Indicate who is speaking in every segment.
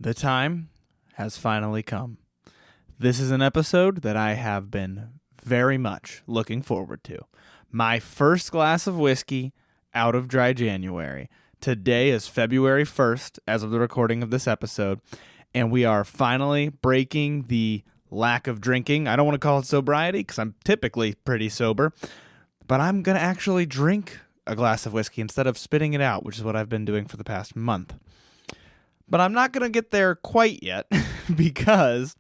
Speaker 1: The time has finally come. This is an episode that I have been very much looking forward to. My first glass of whiskey out of dry January. Today is February 1st, as of the recording of this episode, and we are finally breaking the lack of drinking. I don't want to call it sobriety because I'm typically pretty sober, but I'm going to actually drink a glass of whiskey instead of spitting it out, which is what I've been doing for the past month. But I'm not going to get there quite yet because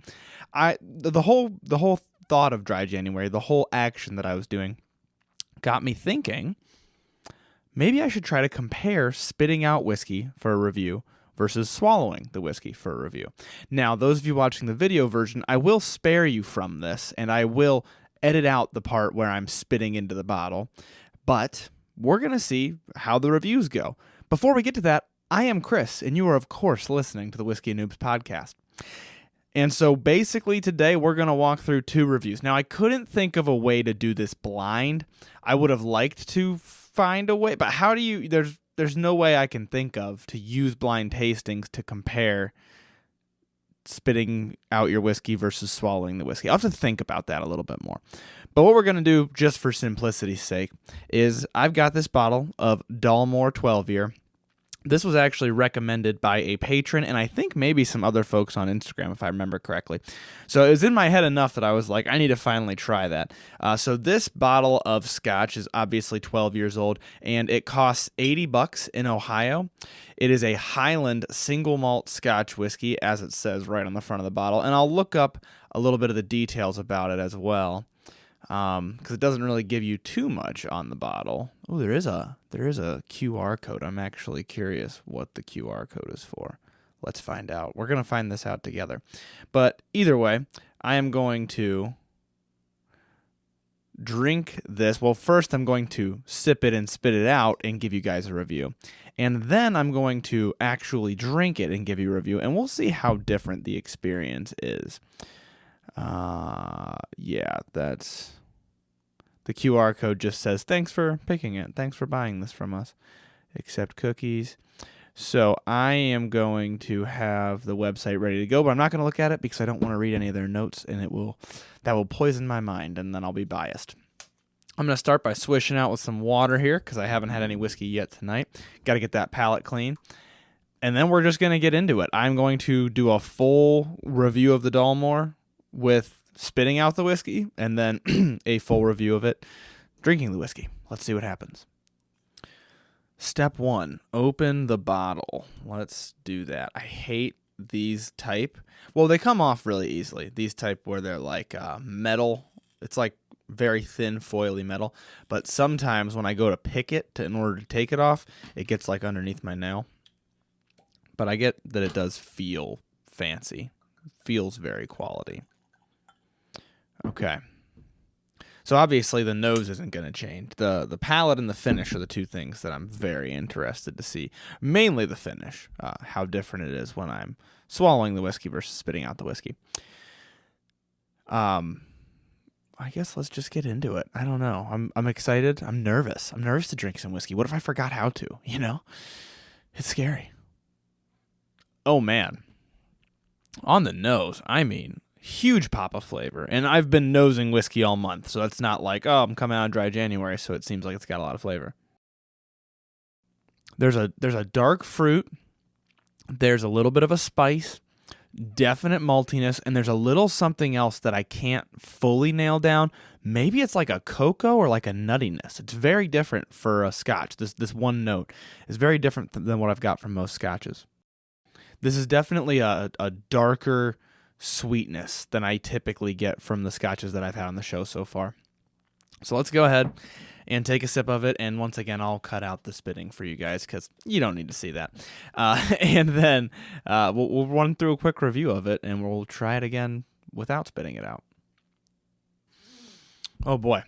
Speaker 1: the whole thought of dry January, the whole action that I was doing got me thinking maybe I should try to compare spitting out whiskey for a review versus swallowing the whiskey for a review. Now, those of you watching the video version, I will spare you from this and I will edit out the part where I'm spitting into the bottle, but we're going to see how the reviews go. Before we get to that, I am Chris, and you are, of course, listening to the Whiskey Noobs podcast. And so basically today we're going to walk through two reviews. Now, I couldn't think of a way to do this blind. I would have liked to find a way, but how do you, there's no way I can think of to use blind tastings to compare spitting out your whiskey versus swallowing the whiskey. I'll have to think about that a little bit more. But what we're going to do, just for simplicity's sake, is I've got this bottle of Dalmore 12yr. This was actually recommended by a patron and I think maybe some other folks on Instagram, if I remember correctly. So it was in my head enough that I was like, I need to finally try that. So this bottle of scotch is obviously 12 years old and it costs $80 in Ohio. It is a Highland Single Malt Scotch Whisky, as it says right on the front of the bottle. And I'll look up a little bit of the details about it as well, because it doesn't really give you too much on the bottle. Oh, there is a QR code. I'm actually curious what the QR code is for. Let's find out. We're going to find this out together. But either way, I am going to drink this. Well, first I'm going to sip it and spit it out and give you guys a review. And then I'm going to actually drink it and give you a review. And we'll see how different the experience is. Yeah, that's... The QR code just says, thanks for picking it. Thanks for buying this from us. Accept cookies. So I am going to have the website ready to go, but I'm not going to look at it because I don't want to read any of their notes, and that will poison my mind, and then I'll be biased. I'm going to start by swishing out with some water here because I haven't had any whiskey yet tonight. Got to get that palate clean. And then we're just going to get into it. I'm going to do a full review of the Dalmore with spitting out the whiskey, and then a full review of it, drinking the whiskey. Let's see what happens. Step 1, open the bottle. Let's do that. I hate these type. Well, they come off really easily. These type where they're like metal. It's like very thin, foily metal. But sometimes when I go to pick it in order to take it off, it gets like underneath my nail. But I get that it does feel fancy. It feels very quality. Okay, so obviously the nose isn't going to change. The palate and the finish are the two things that I'm very interested to see. Mainly the finish, how different it is when I'm swallowing the whiskey versus spitting out the whiskey. I guess let's just get into it. I don't know. I'm excited. I'm nervous. I'm nervous to drink some whiskey. What if I forgot how to? You know, it's scary. Oh man, on the nose, I mean. Huge pop of flavor, and I've been nosing whiskey all month, so it's not like, oh, I'm coming out of dry January, so it seems like it's got a lot of flavor. There's a dark fruit, there's a little bit of a spice, definite maltiness, and there's a little something else that I can't fully nail down. Maybe it's like a cocoa or like a nuttiness. It's very different for a scotch. This one note is very different than what I've got from most scotches. This is definitely a darker sweetness than I typically get from the scotches that I've had on the show so far. So let's go ahead and take a sip of it, and once again I'll cut out the spitting for you guys because you don't need to see that. And then we'll run through a quick review of it, and we'll try it again without spitting it out. Oh boy,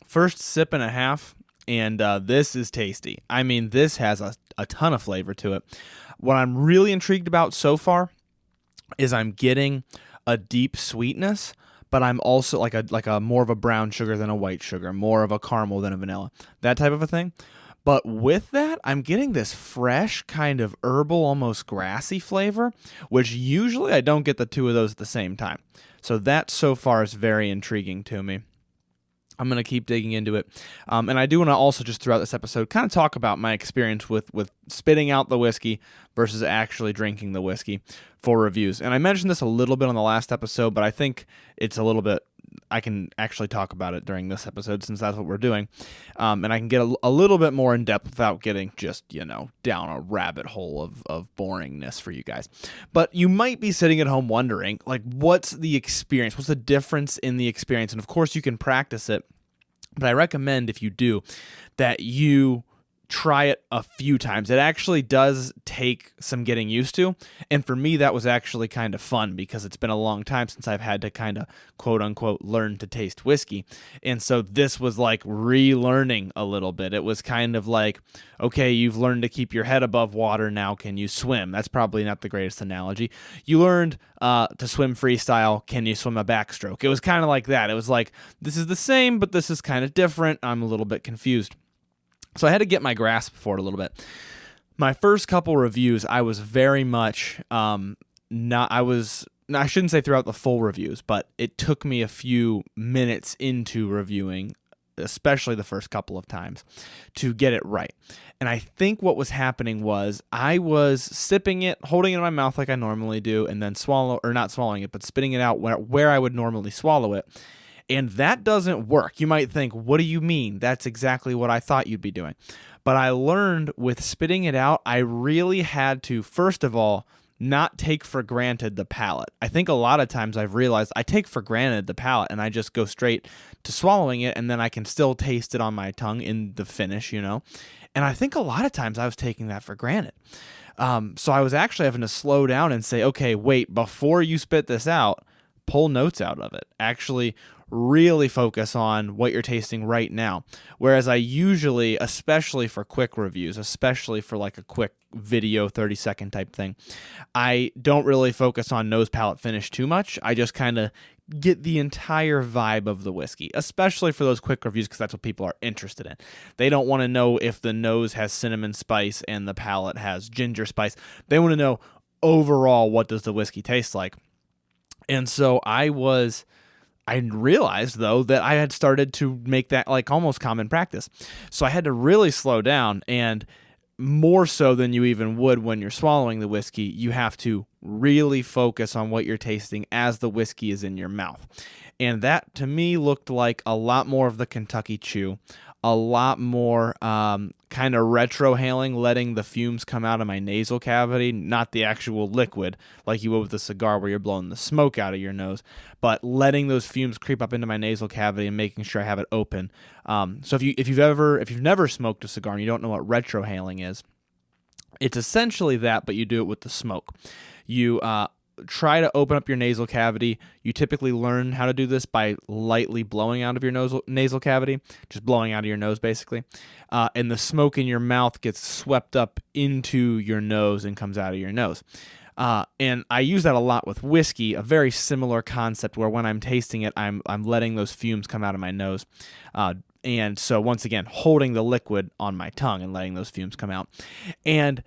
Speaker 1: first sip and a half, and this is tasty. I mean, this has a ton of flavor to it. What I'm really intrigued about so far is I'm getting a deep sweetness, but I'm also like a more of a brown sugar than a white sugar, more of a caramel than a vanilla, that type of a thing. But with that, I'm getting this fresh kind of herbal, almost grassy flavor, which usually I don't get the two of those at the same time. So that so far is very intriguing to me. I'm going to keep digging into it. And I do want to also just throughout this episode kind of talk about my experience with spitting out the whiskey versus actually drinking the whiskey for reviews. And I mentioned this a little bit on the last episode, but I think it's a little bit, I can actually talk about it during this episode since that's what we're doing. And I can get a little bit more in depth without getting just, down a rabbit hole of boringness for you guys. But you might be sitting at home wondering, like, what's the experience? What's the difference in the experience? And of course you can practice it, but I recommend if you do that you try it a few times. It actually does take some getting used to. And for me, that was actually kind of fun because it's been a long time since I've had to kind of quote unquote learn to taste whiskey. And so this was like relearning a little bit. It was kind of like, okay, you've learned to keep your head above water. Now can you swim? That's probably not the greatest analogy. You learned to swim freestyle. Can you swim a backstroke? It was kind of like that. It was like, this is the same, but this is kind of different. I'm a little bit confused. So I had to get my grasp for it a little bit. My first couple reviews, I was very much I shouldn't say throughout the full reviews, but it took me a few minutes into reviewing, especially the first couple of times, to get it right. And I think what was happening was I was sipping it, holding it in my mouth like I normally do, and then not swallowing it, but spitting it out where I would normally swallow it. And that doesn't work. You might think, what do you mean? That's exactly what I thought you'd be doing. But I learned with spitting it out, I really had to, first of all, not take for granted the palate. I think a lot of times I've realized I take for granted the palate and I just go straight to swallowing it, and then I can still taste it on my tongue in the finish, And I think a lot of times I was taking that for granted. So I was actually having to slow down and say, okay, wait, before you spit this out, pull notes out of it. Actually really focus on what you're tasting right now. Whereas I usually, especially for quick reviews, especially for like a quick video 30-second type thing, I don't really focus on nose, palate, finish too much. I just kind of get the entire vibe of the whiskey, especially for those quick reviews, because that's what people are interested in. They don't want to know if the nose has cinnamon spice and the palate has ginger spice. They want to know overall, what does the whiskey taste like? And so I realized, though, that I had started to make that like almost common practice. So I had to really slow down, and more so than you even would when you're swallowing the whiskey, you have to really focus on what you're tasting as the whiskey is in your mouth. And that, to me, looked like a lot more of the Kentucky Chew, a lot more kind of retrohaling, letting the fumes come out of my nasal cavity, not the actual liquid like you would with a cigar where you're blowing the smoke out of your nose, but letting those fumes creep up into my nasal cavity and making sure I have it open. So if you've never smoked a cigar and you don't know what retrohaling is, it's essentially that, but you do it with the smoke. You try to open up your nasal cavity. You typically learn how to do this by lightly blowing out of your nasal cavity, just blowing out of your nose basically. And the smoke in your mouth gets swept up into your nose and comes out of your nose. And I use that a lot with whiskey, a very similar concept where when I'm tasting it, I'm letting those fumes come out of my nose. And so once again, holding the liquid on my tongue and letting those fumes come out. And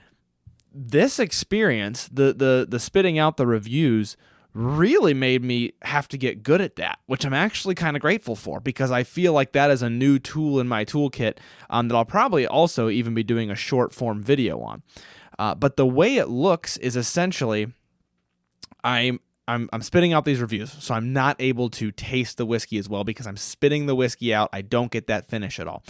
Speaker 1: this experience, the spitting out the reviews, really made me have to get good at that, which I'm actually kind of grateful for, because I feel like that is a new tool in my toolkit that I'll probably also even be doing a short form video on. But the way it looks is essentially I'm spitting out these reviews, so I'm not able to taste the whiskey as well because I'm spitting the whiskey out. I don't get that finish at all.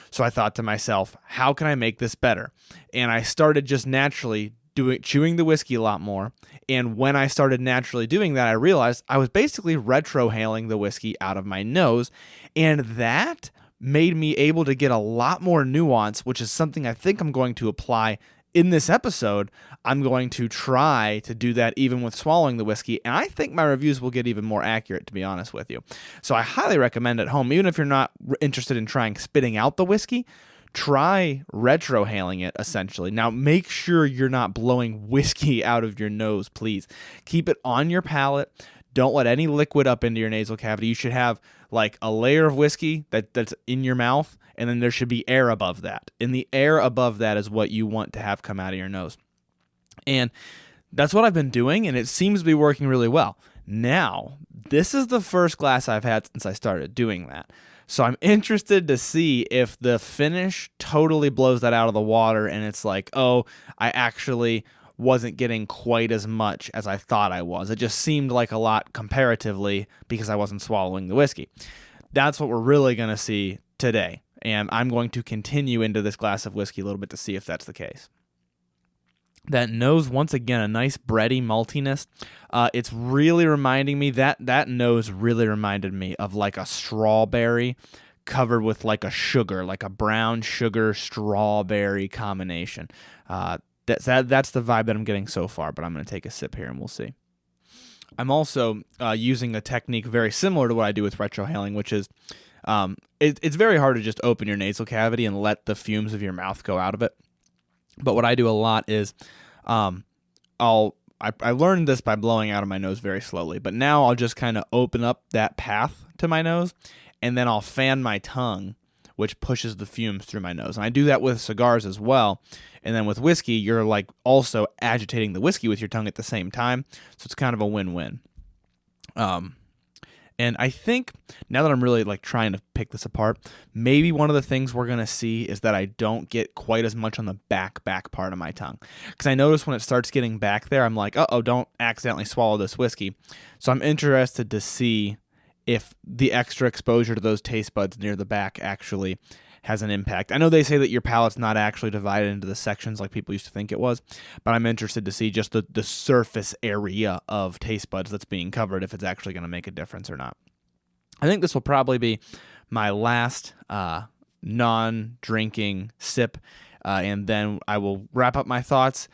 Speaker 1: So I thought to myself, how can I make this better? And I started just naturally chewing the whiskey a lot more. And when I started naturally doing that, I realized I was basically retrohaling the whiskey out of my nose. And that made me able to get a lot more nuance, which is something I think I'm going to apply in this episode. I'm going to try to do that even with swallowing the whiskey, and I think my reviews will get even more accurate, to be honest with you. So I highly recommend at home, even if you're not interested in trying spitting out the whiskey, try retrohaling it, essentially. Now, make sure you're not blowing whiskey out of your nose, please. Keep it on your palate. Don't let any liquid up into your nasal cavity. You should have like a layer of whiskey that's in your mouth, and then there should be air above that. And the air above that is what you want to have come out of your nose. And that's what I've been doing, and it seems to be working really well. Now, this is the first glass I've had since I started doing that. So I'm interested to see if the finish totally blows that out of the water and it's like, oh, I actually wasn't getting quite as much as I thought I was. It just seemed like a lot comparatively because I wasn't swallowing the whiskey. That's what we're really going to see today. And I'm going to continue into this glass of whiskey a little bit to see if that's the case. That nose, once again, a nice bready maltiness. It's really reminding me, that nose really reminded me of like a strawberry covered with like a sugar, like a brown sugar strawberry combination. That's the vibe that I'm getting so far, but I'm going to take a sip here and we'll see. I'm also using a technique very similar to what I do with retrohaling, which is it's very hard to just open your nasal cavity and let the fumes of your mouth go out of it. But what I do a lot is I learned this by blowing out of my nose very slowly, but now I'll just kind of open up that path to my nose, and then I'll fan my tongue, which pushes the fumes through my nose. And I do that with cigars as well. And then with whiskey, you're like also agitating the whiskey with your tongue at the same time, so it's kind of a win-win. And I think now that I'm really like trying to pick this apart, maybe one of the things we're going to see is that I don't get quite as much on the back part of my tongue. Because I notice when it starts getting back there, I'm like, uh-oh, don't accidentally swallow this whiskey. So I'm interested to see if the extra exposure to those taste buds near the back actually has an impact. I know they say that your palate's not actually divided into the sections like people used to think it was, but I'm interested to see just the surface area of taste buds that's being covered, if it's actually going to make a difference or not. I think this will probably be my last non-drinking sip, and then I will wrap up my thoughts.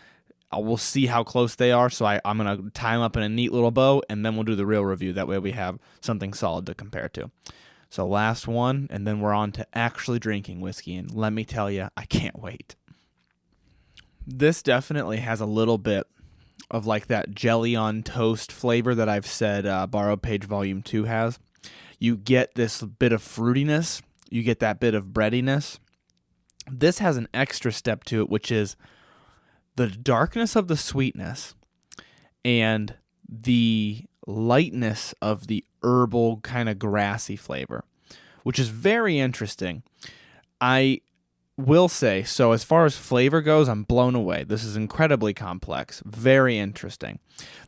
Speaker 1: We'll see how close they are, so I'm going to tie them up in a neat little bow, and then we'll do the real review. That way we have something solid to compare to. So last one, and then we're on to actually drinking whiskey, and let me tell you, I can't wait. This definitely has a little bit of like that jelly on toast flavor that I've said Borrowed Page Volume 2 has. You get this bit of fruitiness, you get that bit of breadiness. This has an extra step to it, which is the darkness of the sweetness and the lightness of the herbal kind of grassy flavor, which is very interesting. I will say, so as far as flavor goes, I'm blown away. This is incredibly complex, very interesting.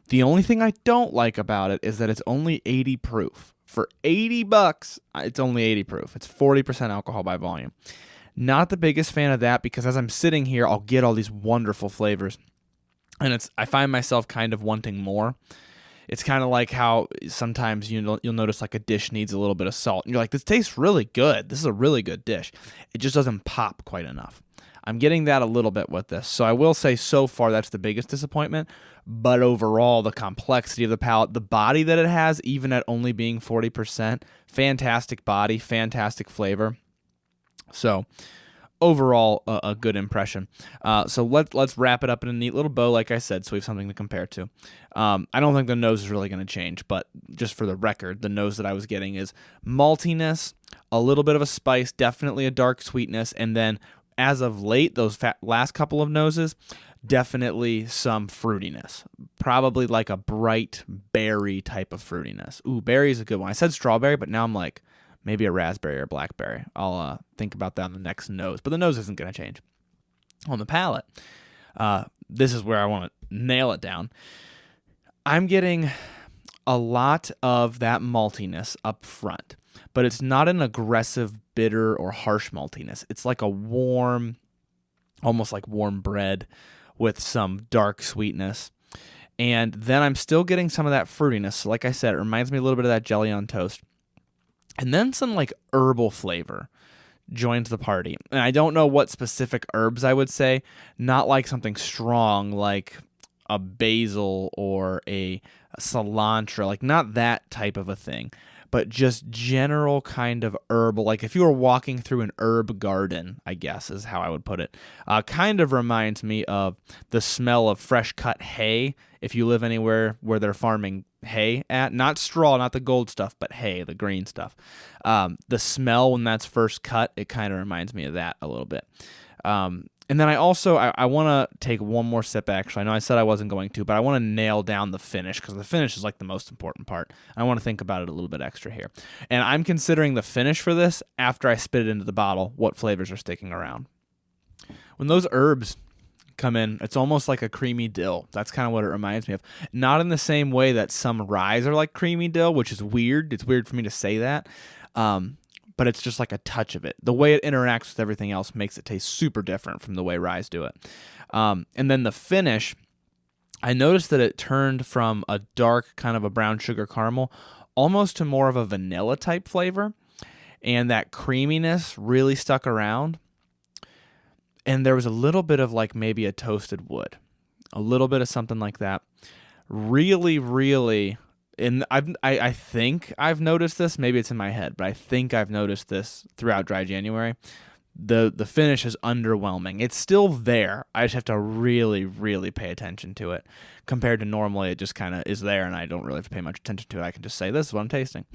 Speaker 1: The only thing I don't like about it is that it's only 80 proof. For $80, it's only 80 proof. It's 40% alcohol by volume. Not the biggest fan of that, because as I'm sitting here, I'll get all these wonderful flavors, and I find myself kind of wanting more. It's kind of like how sometimes you'll notice like a dish needs a little bit of salt, and you're like, this tastes really good. This is a really good dish. It just doesn't pop quite enough. I'm getting that a little bit with this. So I will say so far that's the biggest disappointment, but overall the complexity of the palate, the body that it has, even at only being 40%, fantastic body, fantastic flavor. So overall, a good impression. So let's wrap it up in a neat little bow, like I said, so we have something to compare to. I don't think the nose is really going to change, but just for the record, the nose that I was getting is maltiness, a little bit of a spice, definitely a dark sweetness, and then as of late, those last couple of noses, definitely some fruitiness. Probably like a bright berry type of fruitiness. Ooh, berry is a good one. I said strawberry, but now I'm like, maybe a raspberry or blackberry. I'll think about that on the next nose. But the nose isn't going to change. On the palate, this is where I want to nail it down. I'm getting a lot of that maltiness up front, but it's not an aggressive, bitter, or harsh maltiness. It's like a warm, almost like warm bread with some dark sweetness. And then I'm still getting some of that fruitiness. So like I said, it reminds me a little bit of that jelly on toast. And then some like herbal flavor joins the party. And I don't know what specific herbs I would say. Not like something strong like a basil or a cilantro. Like not that type of a thing. But just general kind of herbal. Like if you were walking through an herb garden, I guess is how I would put it. Kind of reminds me of the smell of fresh cut hay. If you live anywhere where they're farming hay at. Not straw, not the gold stuff, but hay, the green stuff. The smell when that's first cut, it kind of reminds me of that a little bit. And then I want to take one more sip, actually. I know I said I wasn't going to, but I want to nail down the finish, because the finish is like the most important part. I want to think about it a little bit extra here. And I'm considering the finish for this after I spit it into the bottle, what flavors are sticking around. When those herbs come in, it's almost like a creamy dill. That's kind of what it reminds me of. Not in the same way that some ryes are like creamy dill, which is weird. It's weird for me to say that. But it's just like a touch of it. The way it interacts with everything else makes it taste super different from the way ryes do it. And then the finish, I noticed that it turned from a dark kind of a brown sugar caramel almost to more of a vanilla type flavor. And that creaminess really stuck around. And there was a little bit of like maybe a toasted wood. A little bit of something like that. Really, really... And I think I've noticed this. Maybe it's in my head, but I think I've noticed this throughout Dry January. The finish is underwhelming. It's still there. I just have to really, really pay attention to it. Compared to normally, it just kind of is there, and I don't really have to pay much attention to it. I can just say, this is what I'm tasting.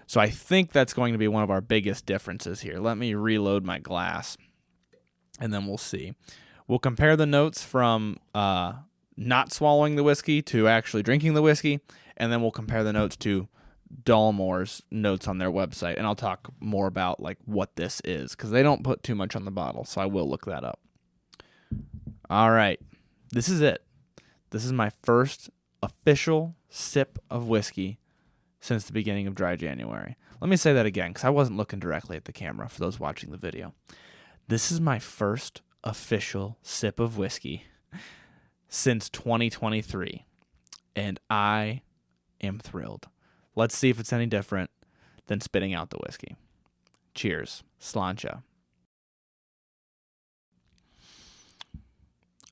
Speaker 1: So I think that's going to be one of our biggest differences here. Let me reload my glass, and then we'll see. We'll compare the notes from not swallowing the whiskey to actually drinking the whiskey. And then we'll compare the notes to Dalmore's notes on their website. And I'll talk more about like what this is, because they don't put too much on the bottle. So I will look that up. All right. This is it. This is my first official sip of whiskey since the beginning of Dry January. Let me say that again, because I wasn't looking directly at the camera for those watching the video. This is my first official sip of whiskey since 2023. And I am thrilled. Let's see if it's any different than spitting out the whiskey. Cheers. Sláinte.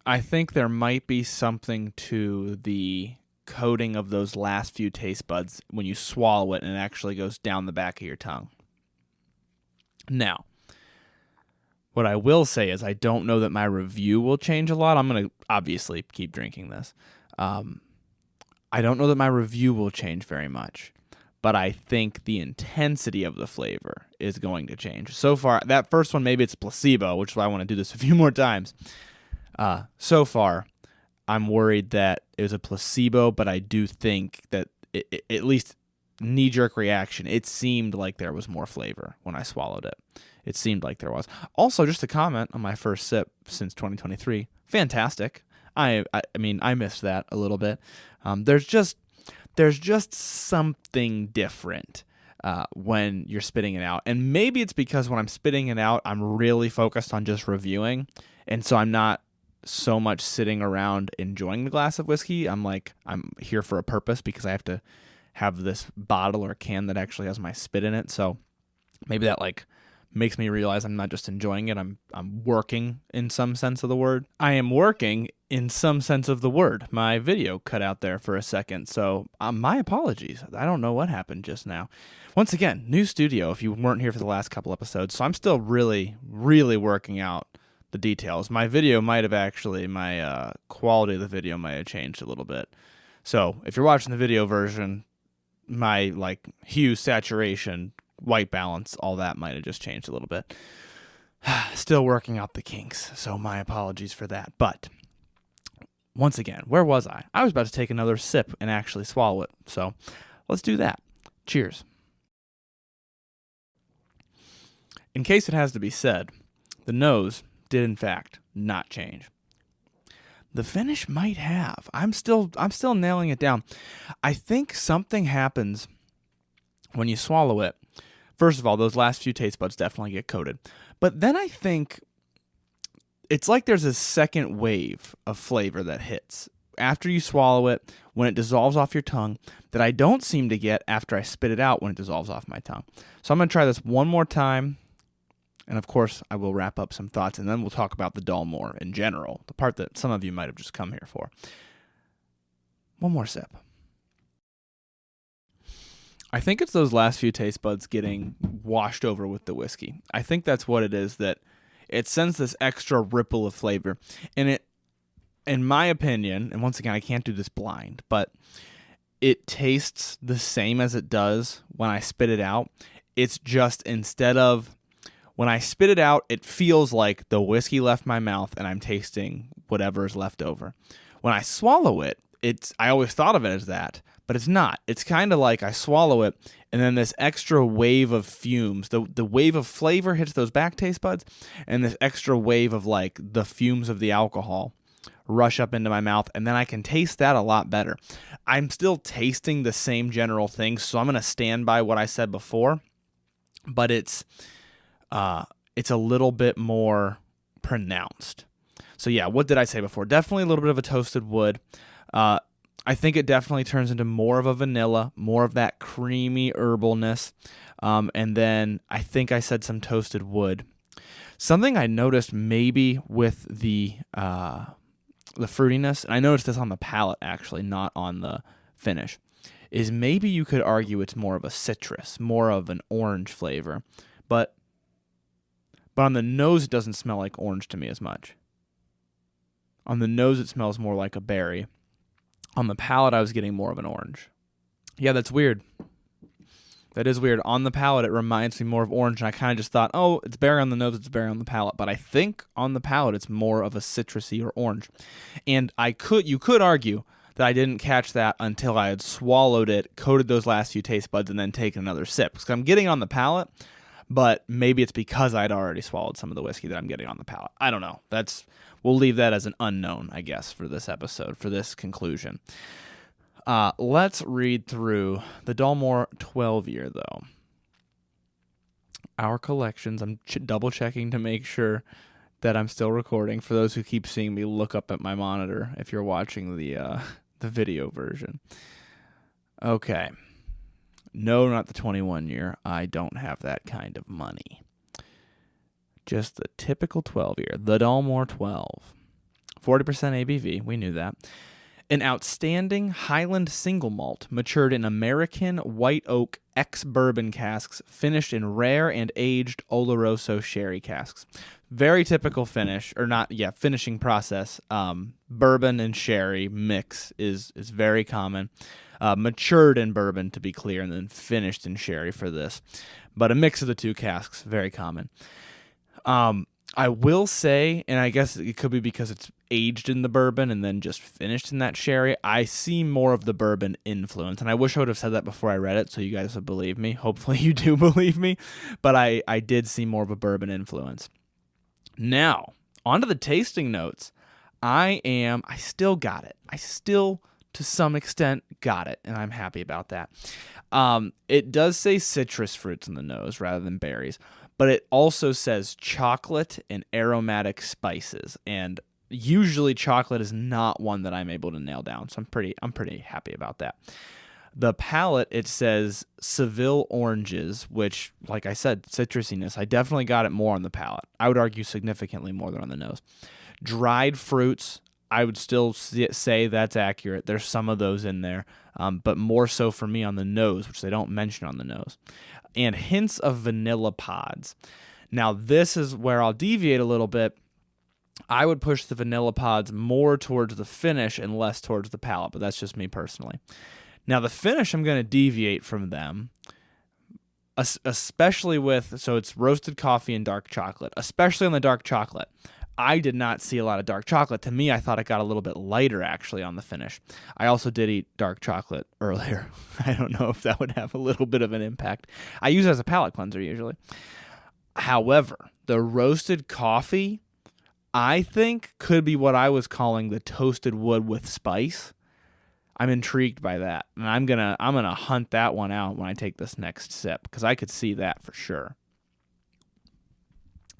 Speaker 1: I think there might be something to the coating of those last few taste buds when you swallow it and it actually goes down the back of your tongue. Now, what I will say is I don't know that my review will change a lot. I'm going to obviously keep drinking this. I don't know that my review will change very much, but I think the intensity of the flavor is going to change. So far, that first one, maybe it's placebo, which is why I want to do this a few more times. So far, I'm worried that it was a placebo, but I do think that at least knee-jerk reaction, it seemed like there was more flavor when I swallowed it. It seemed like there was. Also, just to comment on my first sip since 2023, fantastic. I mean, I missed that a little bit. There's just something different when you're spitting it out. And maybe it's because when I'm spitting it out, I'm really focused on just reviewing. And so I'm not so much sitting around enjoying the glass of whiskey. I'm here for a purpose because I have to have this bottle or can that actually has my spit in it. So maybe that makes me realize I'm not just enjoying it. I'm working in some sense of the word. I am working in some sense of the word. My video cut out there for a second, so my apologies. I don't know what happened just now. Once again, new studio if you weren't here for the last couple episodes, so I'm still really, really working out the details. My video might have actually, my quality of the video might have changed a little bit. So if you're watching the video version, my hue, saturation, white balance, all that might have just changed a little bit. Still working out the kinks, so my apologies for that. But once again, where was I? I was about to take another sip and actually swallow it. So let's do that. Cheers. In case it has to be said, the nose did in fact not change. The finish might have. I'm still nailing it down. I think something happens when you swallow it. First of all, those last few taste buds definitely get coated. But then I think it's like there's a second wave of flavor that hits after you swallow it, when it dissolves off your tongue, that I don't seem to get after I spit it out when it dissolves off my tongue. So I'm going to try this one more time. And of course, I will wrap up some thoughts, and then we'll talk about the Dalmore in general, the part that some of you might have just come here for. One more sip. I think it's those last few taste buds getting washed over with the whiskey. I think that's what it is, that it sends this extra ripple of flavor. And it, in my opinion, and once again, I can't do this blind, but it tastes the same as it does when I spit it out. It's just instead of when I spit it out, it feels like the whiskey left my mouth and I'm tasting whatever is left over. When I swallow it, I always thought of it as that, but it's not. It's kind of like I swallow it and then this extra wave of fumes, the wave of flavor hits those back taste buds, and this extra wave of like the fumes of the alcohol rush up into my mouth, and then I can taste that a lot better. I'm still tasting the same general things, so I'm going to stand by what I said before, but it's a little bit more pronounced. So yeah, what did I say before? Definitely a little bit of a toasted wood. I think it definitely turns into more of a vanilla, more of that creamy herbalness. And then I think I said some toasted wood. Something I noticed maybe with the fruitiness, and I noticed this on the palate actually, not on the finish, is maybe you could argue it's more of a citrus, more of an orange flavor. But on the nose, it doesn't smell like orange to me as much. On the nose, it smells more like a berry. On the palate, I was getting more of an orange. Yeah, that's weird. That is weird. On the palate, it reminds me more of orange, and I kind of just thought, oh, it's berry on the nose, it's berry on the palate. But I think on the palate, it's more of a citrusy or orange. And you could argue that I didn't catch that until I had swallowed it, coated those last few taste buds, and then taken another sip. Because I'm getting on the palate, but maybe it's because I'd already swallowed some of the whiskey that I'm getting on the palate. I don't know. We'll leave that as an unknown, I guess, for this episode, for this conclusion. Let's read through the Dalmore 12yr, though. Our collections, I'm double-checking to make sure that I'm still recording. For those who keep seeing me look up at my monitor if you're watching the video version. Okay. No, not the 21-year. I don't have that kind of money. Just the typical 12-year, the Dalmore 12. 40% ABV, we knew that. An outstanding Highland single malt matured in American white oak ex-bourbon casks, finished in rare and aged Oloroso sherry casks. Very typical finishing process. Bourbon and sherry mix is very common. Matured in bourbon, to be clear, and then finished in sherry for this. But a mix of the two casks, very common. I will say, and I guess it could be because it's aged in the bourbon and then just finished in that sherry, I see more of the bourbon influence. And I wish I would have said that before I read it so you guys would believe me. Hopefully you do believe me. But I did see more of a bourbon influence. Now, onto the tasting notes. I still got it. I still, to some extent, got it. And I'm happy about that. It does say citrus fruits in the nose rather than berries. But it also says chocolate and aromatic spices, and usually chocolate is not one that I'm able to nail down, so I'm pretty happy about that. The palate, it says Seville oranges, which, like I said, citrusiness. I definitely got it more on the palate. I would argue significantly more than on the nose. Dried fruits, I would still say that's accurate. There's some of those in there, but more so for me on the nose, which they don't mention on the nose. And hints of vanilla pods. Now, this is where I'll deviate a little bit. I would push the vanilla pods more towards the finish and less towards the palate, but that's just me personally. Now, the finish, I'm going to deviate from them, especially so it's roasted coffee and dark chocolate, especially on the dark chocolate. I did not see a lot of dark chocolate. To me, I thought it got a little bit lighter, actually, on the finish. I also did eat dark chocolate earlier. I don't know if that would have a little bit of an impact. I use it as a palate cleanser, usually. However, the roasted coffee, I think, could be what I was calling the toasted wood with spice. I'm intrigued by that, and I'm gonna hunt that one out when I take this next sip, because I could see that for sure.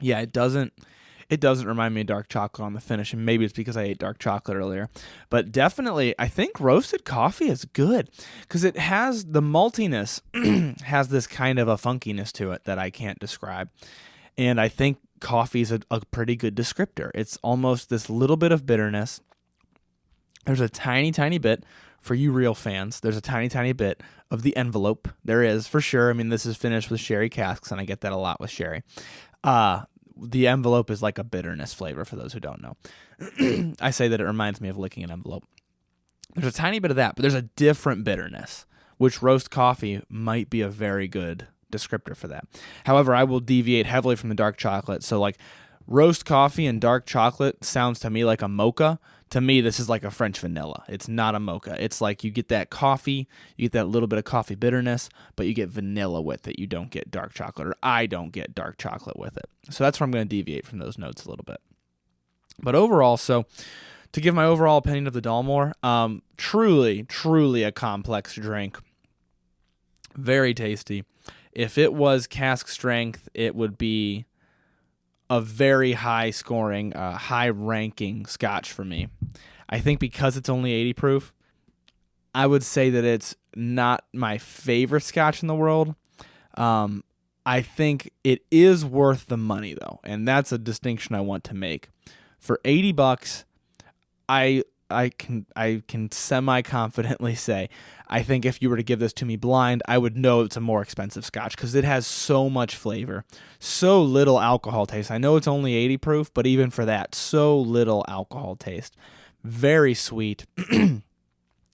Speaker 1: Yeah, it doesn't remind me of dark chocolate on the finish, and maybe it's because I ate dark chocolate earlier. But definitely, I think roasted coffee is good because it has the maltiness, has this kind of a funkiness to it that I can't describe. And I think coffee is a pretty good descriptor. It's almost this little bit of bitterness. There's a tiny, tiny bit, for you real fans, there's a tiny, tiny bit of the envelope. There is, for sure. I mean, this is finished with sherry casks, and I get that a lot with sherry. The envelope is like a bitterness flavor, for those who don't know. I say that it reminds me of licking an envelope. There's a tiny bit of that, but there's a different bitterness, which roast coffee might be a very good descriptor for that. However, I will deviate heavily from the dark chocolate. So like roast coffee and dark chocolate sounds to me like a mocha. To me, this is like a French vanilla. It's not a mocha. It's like you get that coffee, you get that little bit of coffee bitterness, but you get vanilla with it. You don't get dark chocolate, or I don't get dark chocolate with it. So that's where I'm going to deviate from those notes a little bit. But overall, so to give my overall opinion of the Dalmore, truly a complex drink. Very tasty. If it was cask strength, it would be a very high scoring, high ranking Scotch for me. I think because it's only 80 proof, I would say that it's not my favorite Scotch in the world. I think it is worth the money though, and that's a distinction I want to make. For $80, I can semi-confidently say I think if you were to give this to me blind, I would know it's a more expensive Scotch because it has so much flavor, so little alcohol taste. I know it's only 80 proof, but even for that, so little alcohol taste. Very sweet.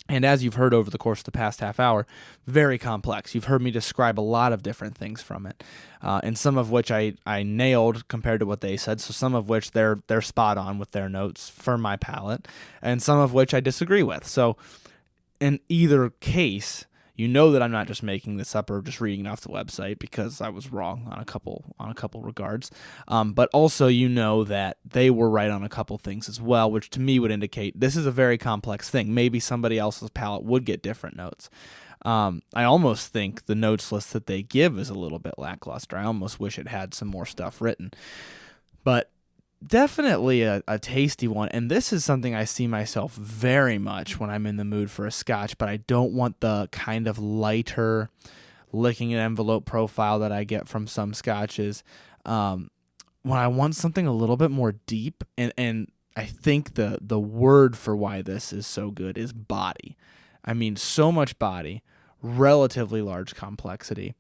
Speaker 1: And as you've heard over the course of the past half hour, very complex. You've heard me describe a lot of different things from it, and some of which I nailed compared to what they said, so some of which they're spot on with their notes for my palate, and some of which I disagree with. So in either case, you know that I'm not just making this up or just reading it off the website because I was wrong on a couple regards. But also you know that they were right on a couple things as well, which to me would indicate this is a very complex thing. Maybe somebody else's palate would get different notes. I almost think the notes list that they give is a little bit lackluster. I almost wish it had some more stuff written. But definitely a tasty one, and this is something I see myself very much when I'm in the mood for a Scotch, but I don't want the kind of lighter licking an envelope profile that I get from some Scotches. When I want something a little bit more deep, and I think the word for why this is so good is body. I mean, so much body, relatively large complexity.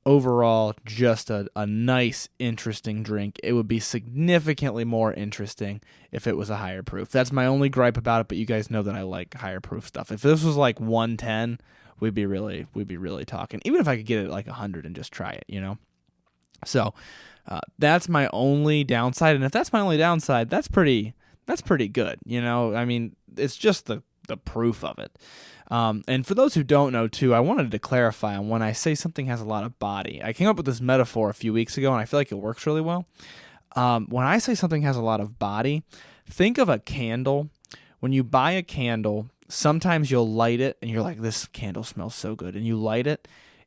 Speaker 1: Overall, just a nice, interesting drink. It would be significantly more interesting if it was a higher proof. That's my only gripe about it, but you guys know that I like higher proof stuff. If this was like 110, we'd be really talking. Even if I could get it at like 100 and just try it, you know? So that's my only downside, and if that's my only downside, that's pretty good, you know? I mean, it's just the proof of it. And for those who don't know, too, I wanted to clarify on when I say something has a lot of body. I came up with this metaphor a few weeks ago, and I feel like it works really well. When I say something has a lot of body, think of a candle. When you buy a candle, sometimes you'll light it, and you're like, this candle smells so good. And you light it,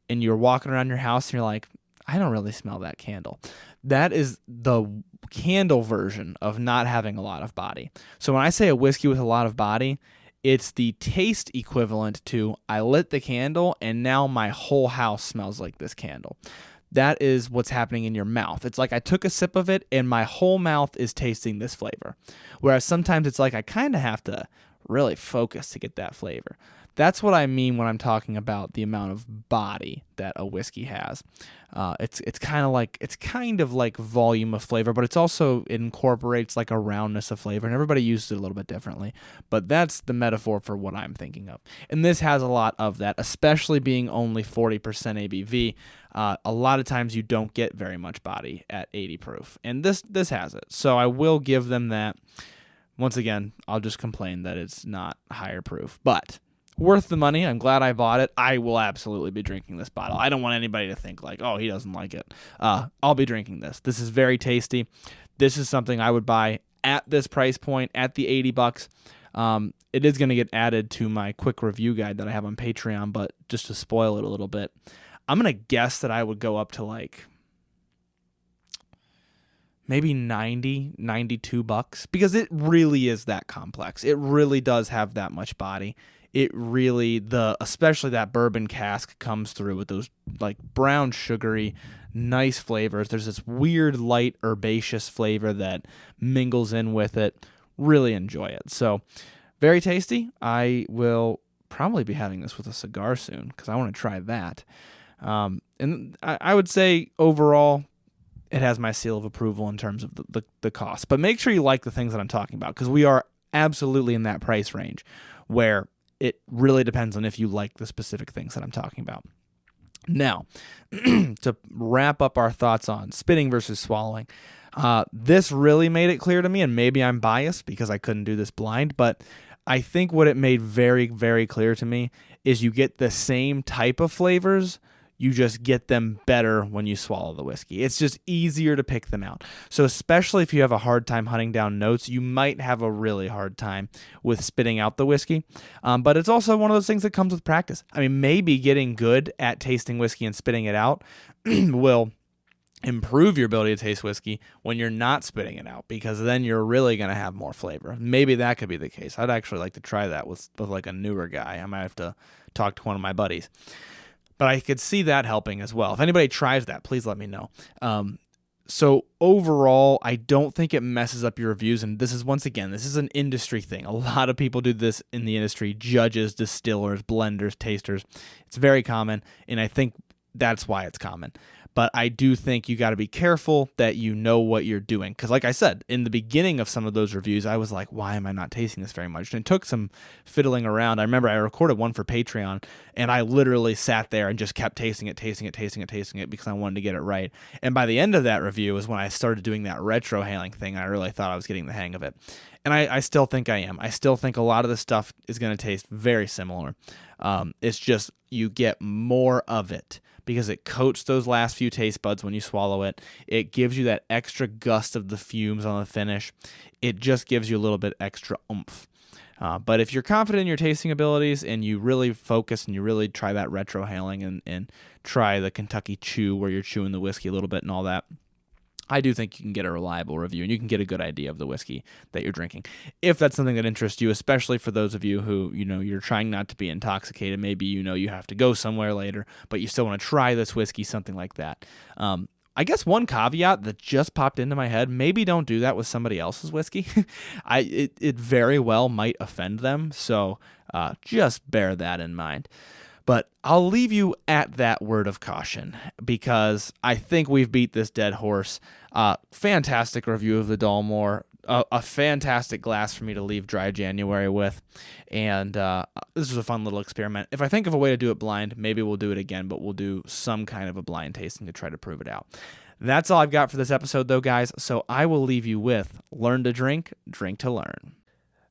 Speaker 1: and you're walking around your house, and you're like, I don't really smell that candle. That is the candle version of not having a lot of body. So when I say a whiskey with a lot of body, it's the taste equivalent to I lit the candle and now my whole house smells like this candle. That is what's happening in your mouth. It's like I took a sip of it and my whole mouth is tasting this flavor. Whereas sometimes it's like I kind of have to really focus to get that flavor. That's what I mean when I'm talking about the amount of body that a whiskey has. It's kind of like volume of flavor, but it incorporates like a roundness of flavor, and everybody uses it a little bit differently. But that's the metaphor for what I'm thinking of. And this has a lot of that, especially being only 40% ABV. A lot of times you don't get very much body at 80 proof, and this has it. So I will give them that. Once again, I'll just complain that it's not higher proof, but worth the money. I'm glad I bought it. I will absolutely be drinking this bottle. I don't want anybody to think like, oh, he doesn't like it. I'll be drinking this. This is very tasty. This is something I would buy at this price point, at the $80. It is going to get added to my quick review guide that I have on Patreon, but just to spoil it a little bit, I'm going to guess that I would go up to like maybe $92 because it really is that complex. It really does have that much body. It really, especially that bourbon cask comes through with those like brown sugary, nice flavors. There's this weird light herbaceous flavor that mingles in with it. Really enjoy it. So very tasty. I will probably be having this with a cigar soon because I want to try that. And I would say overall, it has my seal of approval in terms of the cost. But make sure you like the things that I'm talking about because we are absolutely in that price range where it really depends on if you like the specific things that I'm talking about. Now, to wrap up our thoughts on spitting versus swallowing, this really made it clear to me, and maybe I'm biased because I couldn't do this blind, but I think what it made very, very clear to me is you get the same type of flavors, you just get them better when you swallow the whiskey. It's just easier to pick them out. So especially if you have a hard time hunting down notes, you might have a really hard time with spitting out the whiskey. But it's also one of those things that comes with practice. I mean, maybe getting good at tasting whiskey and spitting it out will improve your ability to taste whiskey when you're not spitting it out, because then you're really going to have more flavor. Maybe that could be the case. I'd actually like to try that with like a newer guy. I might have to talk to one of my buddies. But I could see that helping as well. If anybody tries that, please let me know. So overall, I don't think it messes up your reviews. And this is, once again, this is an industry thing. A lot of people do this in the industry. Judges, distillers, blenders, tasters. It's very common. And I think that's why it's common. But I do think you got to be careful that you know what you're doing. Because like I said, in the beginning of some of those reviews, I was like, why am I not tasting this very much? And it took some fiddling around. I remember I recorded one for Patreon, and I literally sat there and just kept tasting it because I wanted to get it right. And by the end of that review is when I started doing that retrohaling thing, and I really thought I was getting the hang of it. And I still think I am. I still think a lot of the stuff is going to taste very similar. It's just you get more of it, because it coats those last few taste buds when you swallow it. It gives you that extra gust of the fumes on the finish. It just gives you a little bit extra oomph. But if you're confident in your tasting abilities and you really focus and you really try that retrohaling and try the Kentucky chew where you're chewing the whiskey a little bit and all that, I do think you can get a reliable review and you can get a good idea of the whiskey that you're drinking. If that's something that interests you, especially for those of you who, you're trying not to be intoxicated, maybe you have to go somewhere later, but you still want to try this whiskey, something like that. I guess one caveat that just popped into my head, maybe don't do that with somebody else's whiskey. It very well might offend them, so just bear that in mind. But I'll leave you at that word of caution, because I think we've beat this dead horse. Fantastic review of the Dalmore. A fantastic glass for me to leave dry January with. And this was a fun little experiment. If I think of a way to do it blind, maybe we'll do it again, but we'll do some kind of a blind tasting to try to prove it out. That's all I've got for this episode, though, guys. So I will leave you with learn to drink, drink to learn.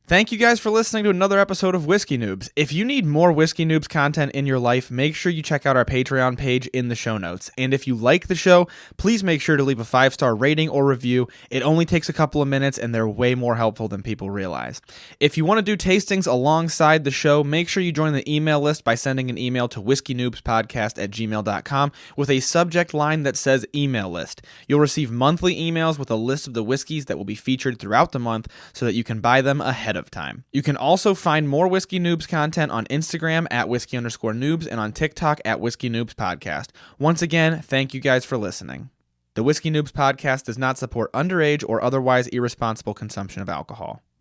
Speaker 1: Thank you guys for listening to another episode of Whiskey Noobs. If you need more Whiskey Noobs content in your life, make sure you check out our Patreon page in the show notes. And if you like the show, please make sure to leave a 5-star rating or review. It only takes a couple of minutes, and they're way more helpful than people realize. If you want to do tastings alongside the show, make sure you join the email list by sending an email to whiskeynoobspodcast@gmail.com with a subject line that says email list. You'll receive monthly emails with a list of the whiskeys that will be featured throughout the month so that you can buy them ahead of time. You can also find more Whiskey Noobs content on Instagram at @whiskey_noobs and on TikTok at Whiskey Noobs Podcast. Once again, thank you guys for listening. The Whiskey Noobs Podcast does not support underage or otherwise irresponsible consumption of alcohol.